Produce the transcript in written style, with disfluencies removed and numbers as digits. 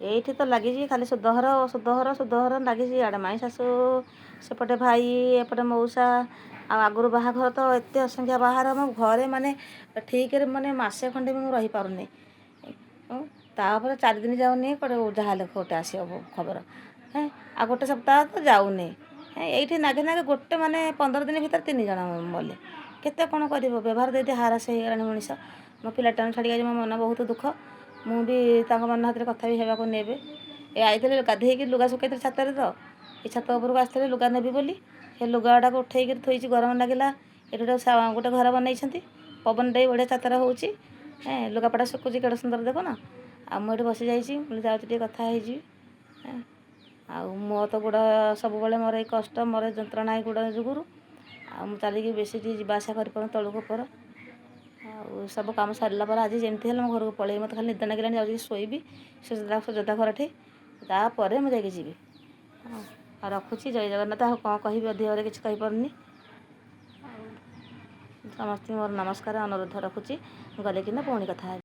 ଏଇଠି ତ ଲାଗିଛି ଖାଲି ସୁଧଘର ଲାଗିଛି। ଇଆଡ଼େ ମାଇଁ ଶାଶୁ, ସେପଟେ ଭାଇ, ଏପଟେ ମଉସା। ଆଉ ଆଗରୁ ବାହାଘର ତ ଏତେ ଅସଂଖ୍ୟ ବାହାଘର ମୋ ଘରେ ମାନେ ଠିକରେ ମାନେ ମାସେ ଖଣ୍ଡେ ବି ମୁଁ ରହିପାରୁନି। ତାପରେ 4 ଦିନ ଯାଉନି କୁଆଡ଼େ ଯାହାହେଲେ ଗୋଟେ ଆସିବ ଖବର। ଆଉ ଗୋଟେ ସପ୍ତାହ ତ ଯାଉନି। ଏଇଠି ନାଗେ ଗୋଟେ ମାନେ 15 ଦିନ ଭିତରେ 3 ଜଣ ମଲେ। କେତେ କ'ଣ କରିବ? ବ୍ୟବହାର ଦେଇତେ ହାରାସ ହେଇଗଲାଣି ମଣିଷ। ମୋ ପିଲାଟାକୁ ଛାଡ଼ିକି ଆଜି ମୋ ମନ ବହୁତ ଦୁଃଖ। ମୁଁ ବି ତାଙ୍କ ମନ ହାତରେ କଥା ବି ହେବାକୁ ନେବେ। ଆଇଥିଲେ ଗାଧେଇକି ଲୁଗା ଶୁଖେଇଥିଲେ ଛାତରେ ତ। ଏ ଛାତ ଉପରକୁ ଆସିଥିଲେ ଲୁଗା ନେବି ବୋଲି। ସେ ଲୁଗାଟାକୁ ଉଠେଇକିରି ଥୋଇଛି, ଗରମ ଲାଗିଲା। ଏଠି ଗୋଟେ ଘର ବନେଇଛନ୍ତି, ପବନଟା ବି ବଢ଼ିଆ ଛାତରେ ହେଉଛି। ଲୁଗାପଟା ଶୁଖୁଛି କେଡ଼େ ସୁନ୍ଦର ଦେଖୁନ। ଆଉ ମୁଁ ଏଠି ବସିଯାଇଛି, ମୁଁ ଯାଉଛି ଟିକେ କଥା ହେଇଯିବି। ଆଉ ମୋ ତ ଗୋଡ଼ ସବୁବେଳେ ମୋର ଏଇ କଷ୍ଟ, ମୋର ଯନ୍ତ୍ରଣା ଏଇ ଗୋଡ଼ ଯୋଗୁରୁ। ଆଉ ମୁଁ ଚାଲିକି ବେଶୀ ଟିକେ ଯିବା ଆସିବା କରିପାରୁନି ତଳକୁ ଉପର। ଆଉ ସବୁ କାମ ସରିଲା ପରେ ଆଜି ଯେମିତି ହେଲେ ମୋ ଘରକୁ ପଳେଇବି। ମୋତେ ଖାଲି ନିଦ ଲାଗିଲାଣି, ଯାଉଛି ଶୋଇବି ସୁଜାତା ଘରଠି। ତାପରେ ମୁଁ ଯାଇକି ଯିବି। ଆଉ ରଖୁଛି। ଜୟ ଜଗନ୍ନାଥ। ଆଉ କ'ଣ କହିବି, ଅଧିକରେ କିଛି କହିପାରୁନି। ଆଉ ସମସ୍ତଙ୍କୁ ମୋର ନମସ୍କାର, ଅନୁରୋଧ ରଖୁଛି। ଗଲେ କିନା ପୁଣି କଥା ହେବି।